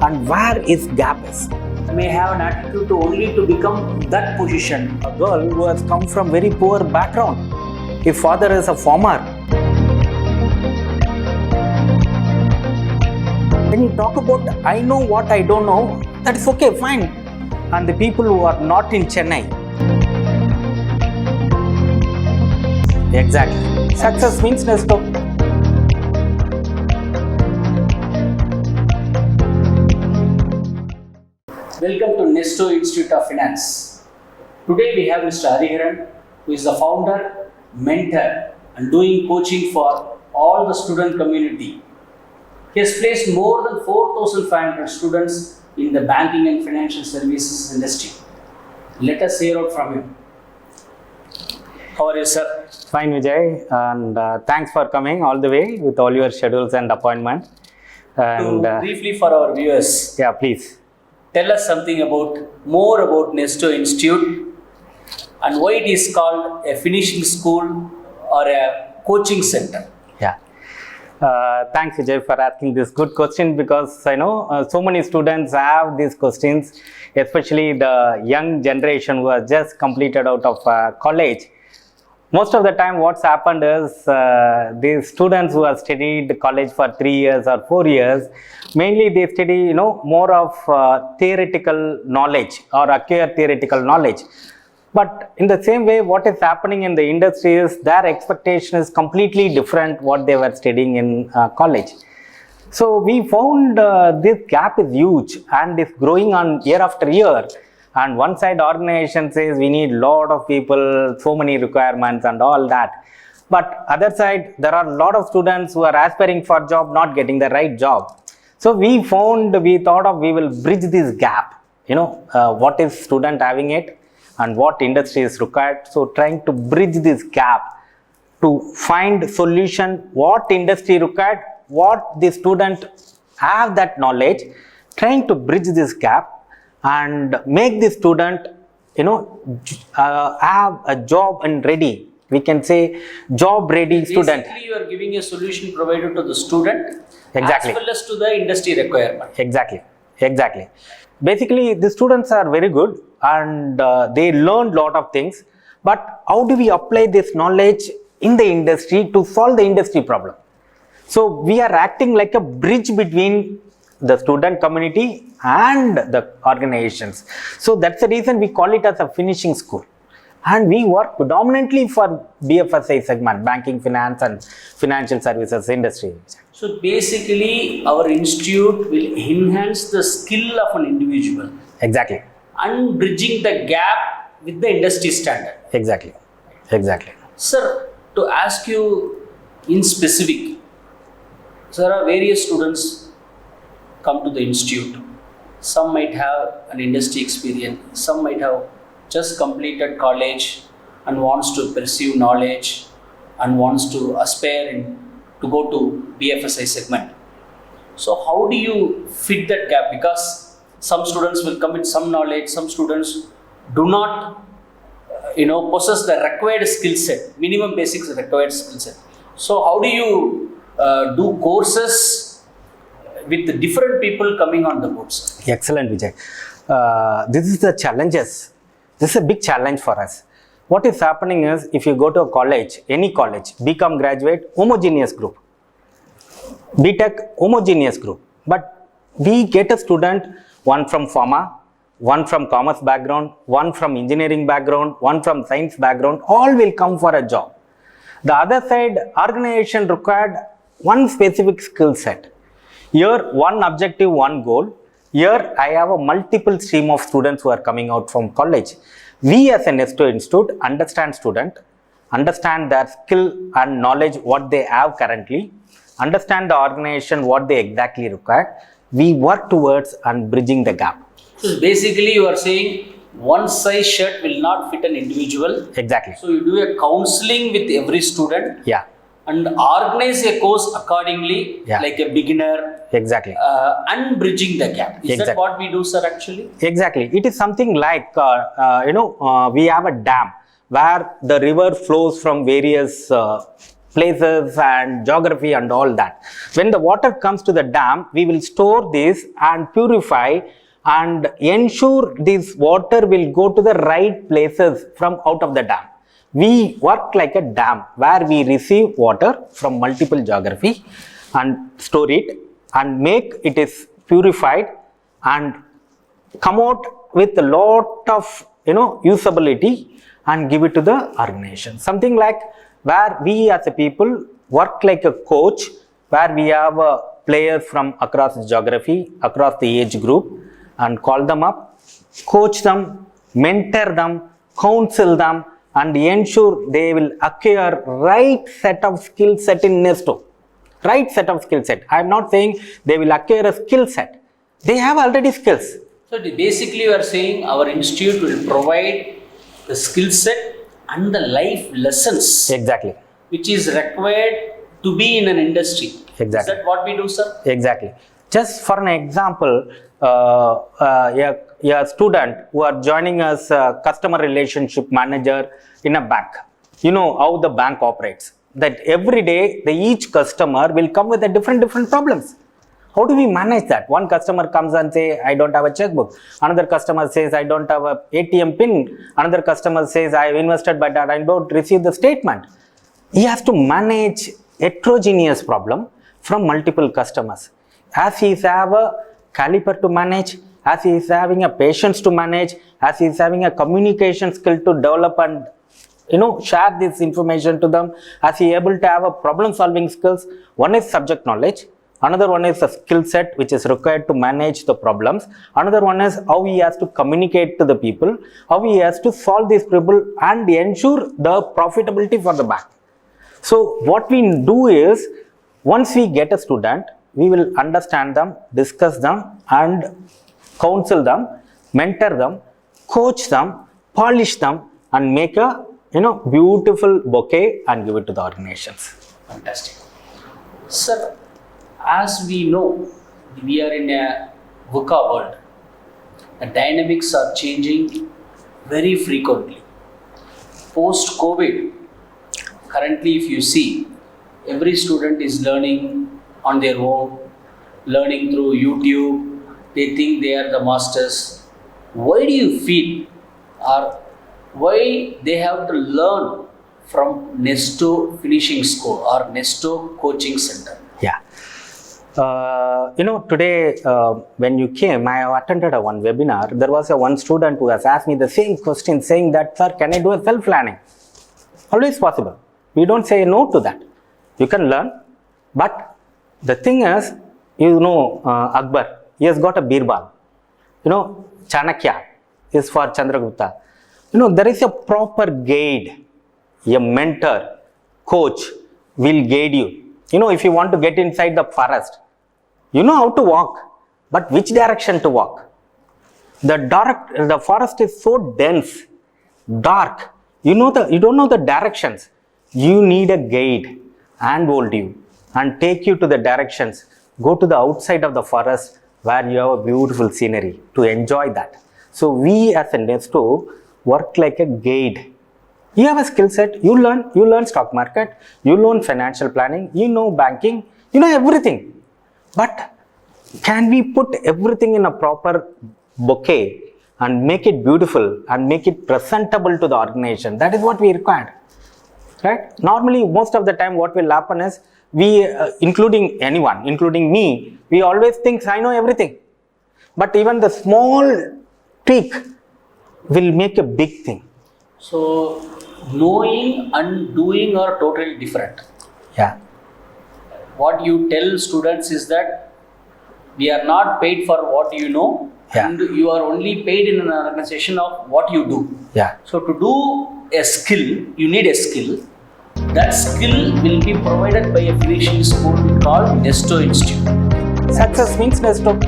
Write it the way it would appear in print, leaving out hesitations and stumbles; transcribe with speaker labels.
Speaker 1: and where his gap is.
Speaker 2: May have an attitude to only to become that position.
Speaker 1: A girl who has come from very poor background. His father is a farmer. When you talk about I know what I don't know, that's okay, fine. And the people who are not in Chennai. Exactly. Success means NESTO.
Speaker 2: Welcome to NESTO Institute of Finance. Today we have Mr. Hariharan, who is the founder, mentor and doing coaching for all the student community. He has placed more than 4,500 students in the banking and financial services industry. Let us hear out from him. How are you, sir?
Speaker 1: Fine, Vijay, and thanks for coming all the way with all your schedules and appointments. And
Speaker 2: Briefly for our viewers,
Speaker 1: yeah, please.
Speaker 2: tell us something more about NESTO Institute and why it is called a finishing school or a coaching center.
Speaker 1: Yeah. Thanks, Vijay, for asking this good question, because I know so many students have these questions, especially the young generation who has just completed out of college. Most of the time what's happened is these students who have studied college for 3 years or 4 years, mainly they study more of theoretical knowledge or acquire theoretical knowledge. But in the same way, what is happening in the industry is their expectation is completely different what they were studying in college. So we found this gap is huge and is growing on year after year. And one side organization says we need lot of people, so many requirements and all that. But other side, there are a lot of students who are aspiring for job, not getting the right job. So we thought of we will bridge this gap. What is student having it and what industry is required. So trying to bridge this gap to find solution, what industry required, what the student have that knowledge, trying to bridge this gap and make the student have a job and ready. We can say job ready student.
Speaker 2: Basically, you are giving a solution provided to the student,
Speaker 1: exactly,
Speaker 2: as well as to the industry requirement.
Speaker 1: Exactly. Basically, the students are very good and they learn lot of things. But how do we apply this knowledge in the industry to solve the industry problem? So we are acting like a bridge between the student community and the organizations. So that's the reason we call it as a finishing school. And we work predominantly for BFSI segment, banking, finance and financial services industry.
Speaker 2: So basically, our institute will enhance the skill of an individual.
Speaker 1: Exactly.
Speaker 2: And bridging the gap with the industry standard.
Speaker 1: Exactly.
Speaker 2: Sir, to ask you in specific, there are various students come to the institute. Some might have an industry experience, some might have just completed college and wants to pursue knowledge and wants to aspire to go to BFSI segment. So how do you fit that gap? Because some students will come with some knowledge, some students do not possess the required skill set, minimum basics required skill set. So how do you do courses with the different people coming on the board, sir?
Speaker 1: Excellent, Vijay. This is the challenges. This is a big challenge for us. What is happening is, if you go to a college, any college, BCom graduate, homogeneous group, BTech, homogeneous group. But we get a student, one from pharma, one from commerce background, one from engineering background, one from science background, all will come for a job. The other side, organization required one specific skill set. Here, one objective, one goal. Here, I have a multiple stream of students who are coming out from college. We as a NESTO Institute understand student, understand their skill and knowledge, what they have currently, understand the organization, what they exactly require. We work towards and bridging the gap.
Speaker 2: So basically, you are saying one size shirt will not fit an individual.
Speaker 1: Exactly.
Speaker 2: So you do a counseling with every student.
Speaker 1: Yeah.
Speaker 2: And organize a course accordingly, like a beginner.
Speaker 1: Exactly.
Speaker 2: And bridging the gap. Is that what we do, sir, actually?
Speaker 1: Exactly. It is something like, we have a dam where the river flows from various places and geography and all that. When the water comes to the dam, we will store this and purify and ensure this water will go to the right places from out of the dam. We work like a dam where we receive water from multiple geography and store it and make it is purified and come out with a lot of usability and give it to the organization. Something like where we as a people work like a coach, where we have players from across the geography, across the age group, and call them up, coach them, mentor them, counsel them, and ensure they will acquire right set of skill set in NESTO. Right set of skill set. I am not saying they will acquire a skill set. They have already skills.
Speaker 2: So basically you are saying our institute will provide the skill set and the life lessons.
Speaker 1: Exactly.
Speaker 2: Which is required to be in an industry.
Speaker 1: Exactly.
Speaker 2: Is that what we do, sir?
Speaker 1: Exactly. Just for an example, a student who are joining as a customer relationship manager in a bank. You know how the bank operates. That every day each customer will come with a different problems. How do we manage that? One customer comes and say, I don't have a checkbook. Another customer says, I don't have a ATM pin. Another customer says, I have invested but I don't receive the statement. He has to manage heterogeneous problem from multiple customers. As he is have a caliber to manage, as he is having a patience to manage, as he is having a communication skill to develop and share this information to them, as he able to have a problem solving skills. One is subject knowledge, another one is a skill set which is required to manage the problems, another one is how he has to communicate to the people, how he has to solve these problem and ensure the profitability for the bank. So what we do is, once we get a student, we will understand them, discuss them and counsel them, mentor them, coach them, polish them and make a beautiful bouquet and give it to the organizations.
Speaker 2: Fantastic. Sir, as we know, we are in a VUCA world. The dynamics are changing very frequently. Post-COVID, currently if you see, every student is learning on their own, learning through YouTube. They think they are the masters. Why do you feel or why they have to learn from NESTO Finishing School or NESTO Coaching Center?
Speaker 1: Yeah. Today when you came, I have attended one webinar. There was one student who has asked me the same question saying that, sir, can I do a self-learning? Always possible. We don't say no to that. You can learn. But the thing is, Akbar, he has got a birbal. Chanakya is for Chandragupta. There is a proper guide, a mentor, coach will guide you. If you want to get inside the forest, you know how to walk, but which direction to walk? The forest is so dense, dark. You don't know the directions. You need a guide and hold you and take you to the directions. Go to the outside of the forest where you have a beautiful scenery to enjoy that. So we as a NESTO work like a guide. You have a skill set, you learn stock market, you learn financial planning, you know banking, you know everything. But can we put everything in a proper bouquet and make it beautiful and make it presentable to the organization? That is what we require. Right? Normally, most of the time what will happen is, we, including anyone, including me, we always think I know everything. But even the small tweak will make a big thing.
Speaker 2: So, knowing and doing are totally different.
Speaker 1: Yeah.
Speaker 2: What you tell students is that we are not paid for what you know,
Speaker 1: Yeah.
Speaker 2: and you are only paid in an organization of what you do.
Speaker 1: Yeah.
Speaker 2: So, to do a skill, you need a skill. That skill will be provided by a finishing school called NESTO Institute.
Speaker 1: Success means NESTO.